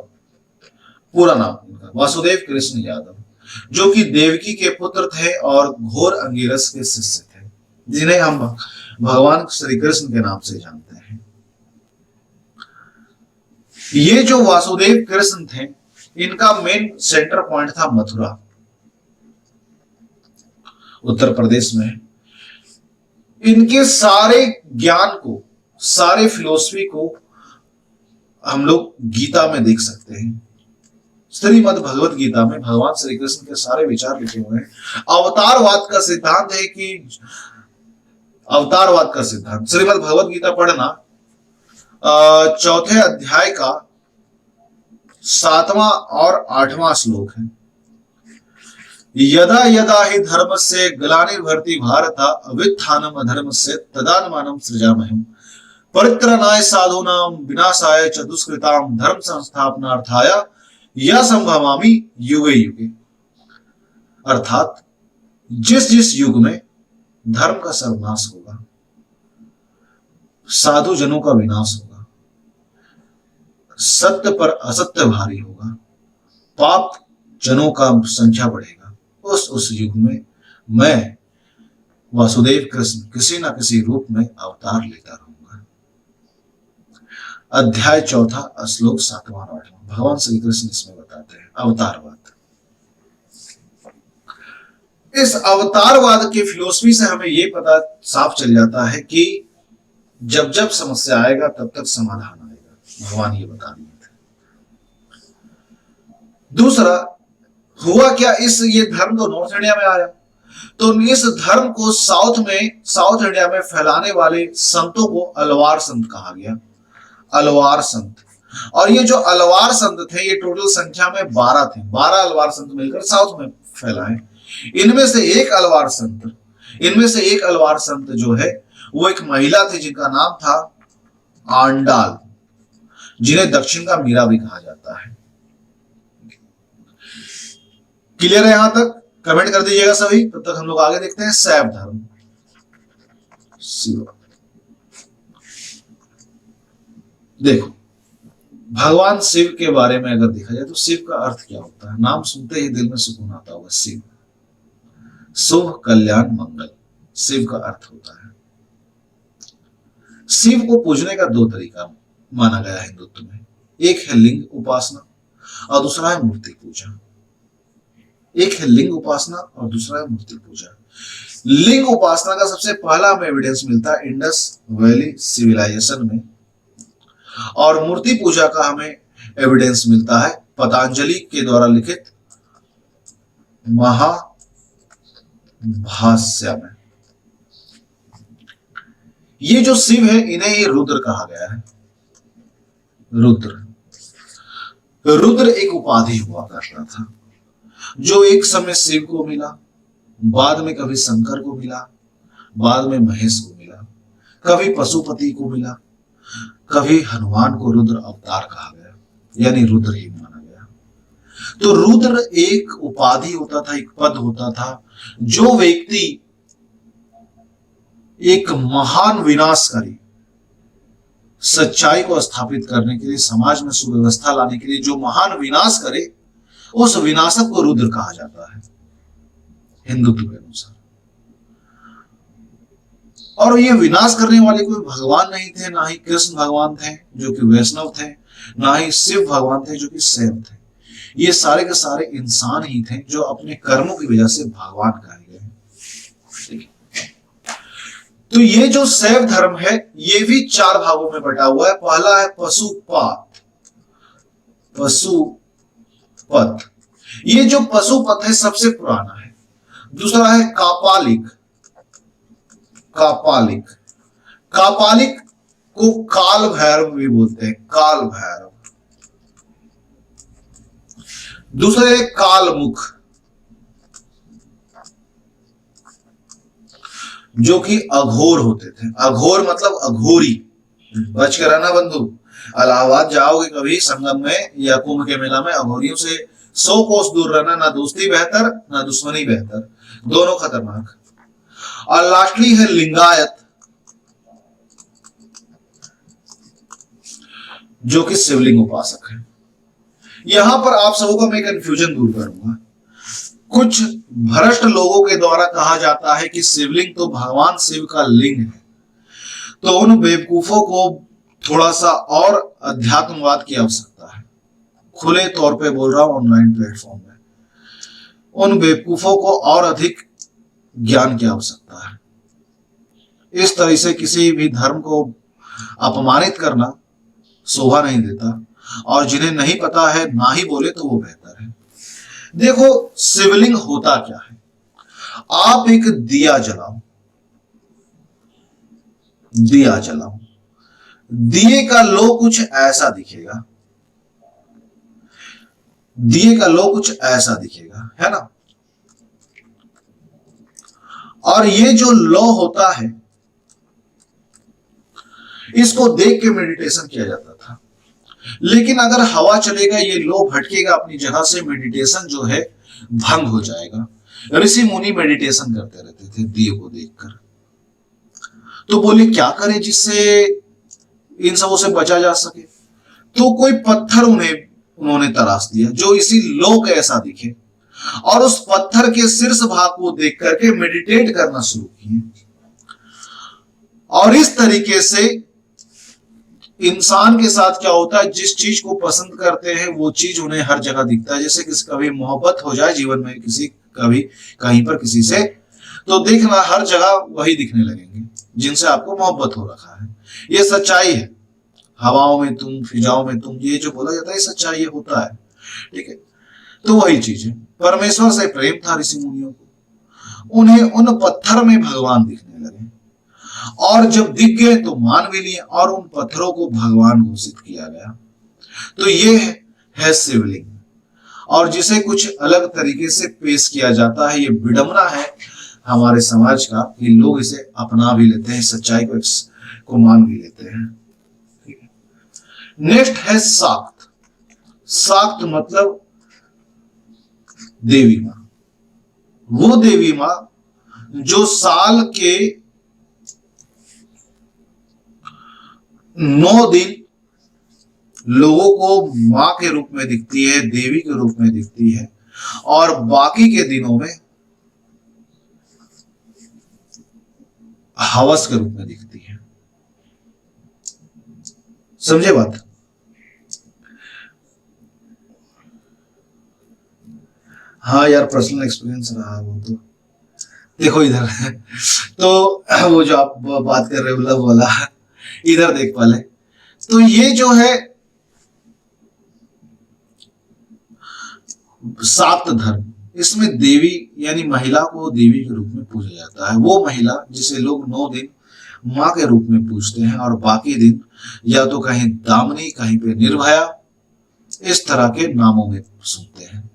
पूरा नाम वासुदेव कृष्ण यादव, जो कि देवकी के पुत्र थे और घोर अंगिरस के शिष्य थे, जिन्हें हम भगवान श्री कृष्ण के नाम से जानते हैं। ये जो वासुदेव कृष्ण थे इनका मेन सेंटर पॉइंट था मथुरा। उत्तर प्रदेश में है। इनके सारे ज्ञान को, सारे फिलोसफी को हम लोग गीता में देख सकते हैं। श्रीमद् भगवत गीता में भगवान श्री कृष्ण के सारे विचार लिखे हुए हैं। अवतारवाद का सिद्धांत है कि अवतारवाद का सिद्धांत श्रीमद् भगवत गीता पढ़ना, चौथे अध्याय का 7वां और 8वां श्लोक है। यदा यदा हि धर्मस्य ग्लानिर्भवति भारत अभ्युत्थानम् अधर्मस्य तदात्मानं सृजाम्यहम् परित्राणाय साधूनां विनाशाय च दुष्कृतां धर्म संस्थापनार्थाय यह संभवामि युगे युगे। अर्थात जिस जिस युग में धर्म का सर्वनाश होगा, साधु जनों का विनाश होगा, सत्य पर असत्य भारी होगा, पाप जनों का संख्या बढ़ेगा, उस युग में मैं वासुदेव कृष्ण किसी ना किसी रूप में अवतार लेता रहूंगा। अध्याय 4 श्लोक 7वां और 8वां भगवान श्री कृष्ण इसमें बताते हैं अवतारवाद। इस अवतारवाद के फिलोसफी से हमें यह पता साफ चल जाता है कि जब जब समस्या आएगा तब तक समाधान आएगा, भगवान ये बता रहे थे। दूसरा हुआ क्या, ये धर्म तो नॉर्थ इंडिया में आया, तो इस धर्म को साउथ इंडिया में फैलाने वाले संतों को अलवार संत कहा गया। अलवार संत, और ये जो अलवार संत थे ये टोटल संख्या में 12 थे। 12 अलवार संत मिलकर साउथ में फैलाए। इनमें से एक अलवार संत जो है वो एक महिला थी जिनका नाम था आंडाल, जिन्हें दक्षिण का मीरा भी कहा जाता है। क्लियर है यहां तक? कमेंट कर दीजिएगा सभी, तब तक हम लोग आगे देखते हैं शैव धर्म। देखो, भगवान शिव के बारे में अगर देखा जाए तो शिव का अर्थ क्या होता है? नाम सुनते ही दिल में सुकून आता होगा। शिव, शुभ, कल्याण, मंगल, शिव का अर्थ होता है। शिव को पूजने का 2 तरीका माना गया है हिंदुत्व में। एक है लिंग उपासना और दूसरा है मूर्ति पूजा। एक है लिंग उपासना और दूसरा है मूर्ति पूजा। लिंग उपासना का सबसे पहला हमें एविडेंस मिलता है इंडस वैली सिविलाइजेशन में, और मूर्ति पूजा का हमें एविडेंस मिलता है पतंजलि के द्वारा लिखित महाभाष्य में। ये जो शिव है इन्हें ये रुद्र कहा गया है। रुद्र एक उपाधि हुआ करता था जो एक समय शिव को मिला, बाद में कभी शंकर को मिला, बाद में महेश को मिला, कभी पशुपति को मिला, कभी हनुमान को रुद्र अवतार कहा गया, यानी रुद्र ही माना गया। तो रुद्र एक उपाधि होता था, एक पद होता था जो व्यक्ति एक महान विनाशकारी, सच्चाई को स्थापित करने के लिए, समाज में सुव्यवस्था लाने के लिए जो महान विनाश करे, उस विनाशक को रुद्र कहा जाता है हिंदुत्व के अनुसार। और ये विनाश करने वाले कोई भगवान नहीं थे, ना ही कृष्ण भगवान थे जो कि वैष्णव थे, ना ही शिव भगवान थे जो कि शैव थे। ये सारे के सारे इंसान ही थे जो अपने कर्मों की वजह से भगवान कहे गए। तो ये जो शैव धर्म है ये भी 4 भागों में बटा हुआ है। पहला है पशुपत, ये जो पशुपत है सबसे पुराना है। दूसरा है कापालिक को काल भैरव भी बोलते हैं, काल भैरव। दूसरा है कालमुख, जो कि अघोर होते थे। अघोर मतलब अघोरी। बच कर रहना बंधु, इलाहाबाद जाओगे कभी संगम में या कुंभ के मेला में, अघोरियों से 100 कोस दूर रहना। ना दोस्ती बेहतर ना दुश्मनी बेहतर, दोनों खतरनाक। और लास्टली है लिंगायत, जो कि शिवलिंग उपासक है। यहां पर आप सबों का मैं कंफ्यूजन दूर करूंगा। कुछ भ्रष्ट लोगों के द्वारा कहा जाता है कि शिवलिंग तो भगवान शिव का लिंग है, तो उन बेवकूफों को थोड़ा सा और अध्यात्मवाद की आवश्यकता है। खुले तौर पे बोल रहा हूं ऑनलाइन प्लेटफॉर्म में, उन बेवकूफों को और अधिक ज्ञान की आवश्यकता है। इस तरह से किसी भी धर्म को अपमानित करना शोभा नहीं देता, और जिन्हें नहीं पता है ना ही बोले तो वो बेहतर है। देखो शिवलिंग होता क्या है। आप एक दिया जलाओ, दिया जलाओ, दिए का लो कुछ ऐसा दिखेगा, दिए का लो कुछ ऐसा दिखेगा, है ना। और ये जो लो होता है इसको देख के मेडिटेशन किया जाता था, लेकिन अगर हवा चलेगा ये लो भटकेगा अपनी जगह से, मेडिटेशन जो है भंग हो जाएगा। ऋषि मुनि मेडिटेशन करते रहते थे दिए को देखकर। तो बोले क्या करें जिससे इन सबों से बचा जा सके। तो कोई पत्थर उन्होंने तराश दिया जो इसी लो के ऐसा दिखे, और उस पत्थर के शीर्ष भाग को देख करके मेडिटेट करना शुरू किए। और इस तरीके से इंसान के साथ क्या होता है, जिस चीज को पसंद करते हैं वो चीज उन्हें हर जगह दिखता है। जैसे किसी कभी मोहब्बत हो जाए जीवन में किसी, कभी कहीं पर किसी से, तो देखना हर जगह वही दिखने लगेंगे जिनसे आपको मोहब्बत हो रखा है। ये सच्चाई है। हवाओं में तुम, फिजाओं में तुम, ये जो बोला जाता है सच्चाई ये होता है। ठीक है, तो वही चीज है। परमेश्वर से प्रेम था ऋषि मुनियों को, उन्हें उन पत्थर में भगवान दिखने लगे, और जब दिख गए तो मान भी लिए, और उन पत्थरों को भगवान घोषित किया गया। तो ये है शिवलिंग। और जिसे कुछ अलग तरीके से पेश किया जाता है, ये विडंबना है हमारे समाज का कि लोग इसे अपना भी लेते हैं, सच्चाई को मान भी लेते हैं। नेक्स्ट है साक्त। साक्त मतलब देवी मां। वो देवी मां जो साल के 9 दिन लोगों को मां के रूप में दिखती है, देवी के रूप में दिखती है, और बाकी के दिनों में हवस के रूप में दिखती है। समझे बात। हाँ यार, पर्सनल एक्सपीरियंस रहा वो तो। देखो इधर तो वो जो आप बात कर रहे हो लव वाला, इधर देख पाले। तो ये जो है सात धर्म, इसमें देवी यानी महिला को देवी के रूप में पूजा जाता है। वो महिला जिसे लोग 9 दिन मां के रूप में पूजते हैं, और बाकी दिन या तो कहीं दामिनी, कहीं पे निर्भया, इस तरह के नामों में सुनते हैं,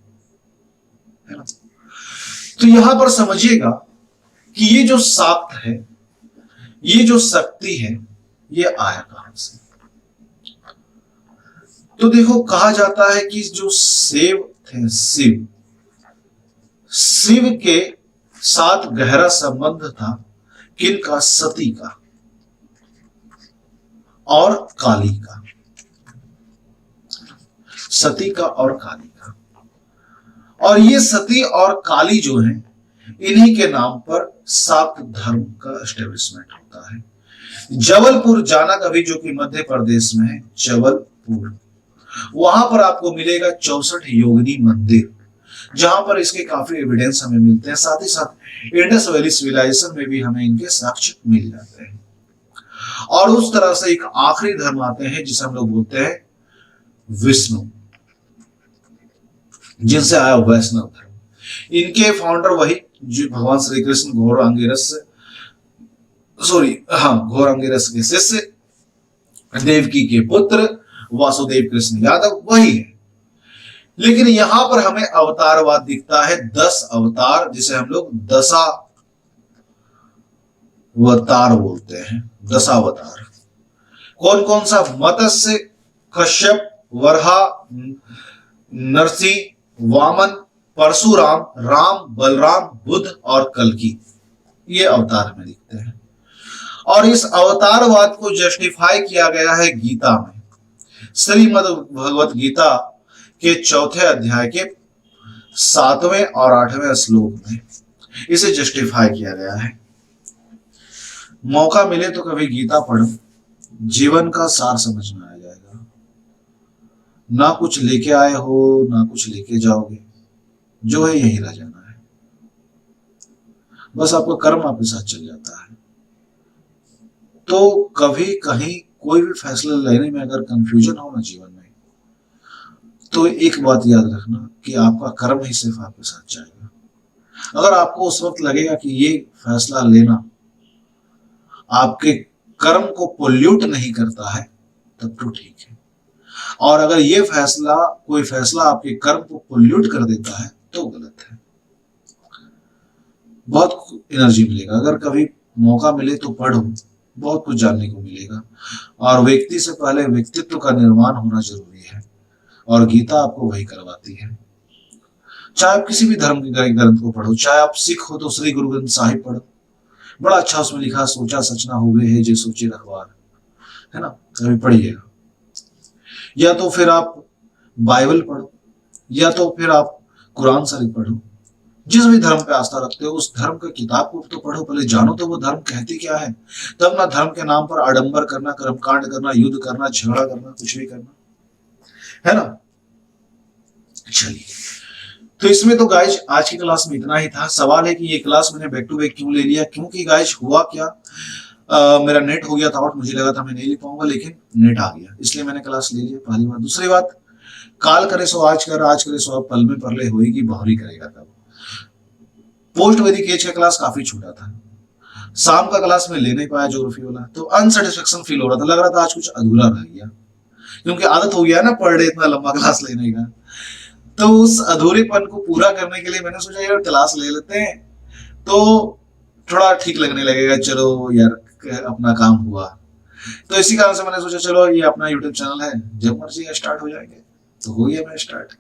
है ना। तो यहां पर समझिएगा कि ये जो साक्त है, ये जो शक्ति है, ये आया कहां से। तो देखो कहा जाता है कि जो शिव थे, शिव के साथ गहरा संबंध था किनका, सती का और काली का, सती का और काली का। और ये सती और काली जो है, इन्हीं के नाम पर शाक्त धर्म का एस्टेब्लिशमेंट होता है। जबलपुर जाना कभी, जो कि मध्य प्रदेश में है, जबलपुर, वहां पर आपको मिलेगा 64 योगिनी मंदिर, जहां पर इसके काफी एविडेंस हमें मिलते हैं। साथ ही साथ इंडस वैली सिविलाइजेशन में भी हमें इनके साक्ष्य मिल जाते हैं। और उस तरह से एक आखिरी धर्म आते हैं जिसे हम लोग बोलते हैं विष्णु, जिनसे आया वैष्णव धर्म। इनके फाउंडर वही जो भगवान श्री कृष्ण घोर अंगिरस के शिष्य, देवकी के पुत्र वासुदेव कृष्ण यादव, वही है। लेकिन यहां पर हमें अवतारवाद दिखता है, 10 अवतार, जिसे हम लोग दशावतार बोलते हैं, दशावतार। कौन कौन सा, मत्स्य, कश्यप, वराह, नरसिंह, वामन, परशुराम, राम, बलराम, बुद्ध और कल्कि, ये अवतार में दिखते हैं। और इस अवतारवाद को जस्टिफाई किया गया है गीता में, श्रीमद् भगवत गीता के 4थे अध्याय के 7वें और 8वें श्लोक में इसे जस्टिफाई किया गया है। मौका मिले तो कभी गीता पढ़ो, जीवन का सार समझ में आ जाएगा। ना कुछ लेके आए हो, ना कुछ लेके जाओगे, जो है यही रह जाना है। बस आपका कर्म आपके साथ चल जाता है। तो कभी कहीं कोई भी फैसला लेने में अगर कंफ्यूजन हो ना जीवन में, तो एक बात याद रखना कि आपका कर्म ही सिर्फ आपके साथ जाएगा। अगर आपको उस वक्त लगेगा कि ये फैसला लेना आपके कर्म को पोल्यूट नहीं करता है, तब तो ठीक है। और अगर ये फैसला, कोई फैसला आपके कर्म को पोल्यूट कर देता है, तो गलत है। बहुत एनर्जी मिलेगा। अगर कभी मौका मिले तो पढ़ो, बहुत कुछ जानने को मिलेगा। और व्यक्ति से पहले व्यक्तित्व का निर्माण होना जरूरी है, और गीता आपको वही करवाती है। चाहे आप किसी भी धर्म के ग्रंथ को पढ़ो, चाहे आप सिख हो तो श्री गुरु ग्रंथ साहिब पढ़ो, बड़ा अच्छा उसमें लिखा, सोचा सच ना होवे है जे सोचे रखवार, है ना, कभी पढ़िएगा। या तो फिर आप बाइबल पढ़ो, या तो फिर आप कुरान शरीफ पढ़ो। जिस भी धर्म पे आस्था रखते हो उस धर्म की किताब को तो पढ़ो, पहले जानो तो वो धर्म कहती क्या है, तब ना धर्म के नाम पर आडंबर करना, कर्मकांड करना, युद्ध करना, झगड़ा करना, कुछ भी करना, है ना। चलिए, तो इसमें तो गाइज आज की क्लास में इतना ही था। सवाल है कि ये क्लास मैंने बैक टू बैक क्यों ले लिया, क्योंकि गाइज हुआ क्या, मेरा नेट हो गया था आउट, मुझे लगा था मैं नहीं ले पाऊंगा, लेकिन नेट आ गया, इसलिए मैंने क्लास ले लिया, पहली बात। दूसरी बात, काल करे सो आज कर, आज करे सो अब, पल में परले होएगी बहुरी करेगा तब। पोस्ट वैदिक एज का क्लास काफी छोटा था, शाम का क्लास में ले नहीं पाया ज्योग्राफी वाला, तो अनसेटिस्फेक्शन फील हो रहा था, लग रहा था आज कुछ अधूरा रह गया, क्योंकि आदत हो गया ना पर डे इतना लंबा क्लास लेने का। तो उस अधूरेपन को पूरा करने के लिए मैंने सोचा यार क्लास ले लेते हैं, तो थोड़ा ठीक लगने लगेगा, चलो यार अपना काम हुआ। तो इसी कारण से मैंने सोचा चलो ये अपना यूट्यूब चैनल है, जब मर्जी स्टार्ट हो जाएंगे, तो हो गया मैं स्टार्ट।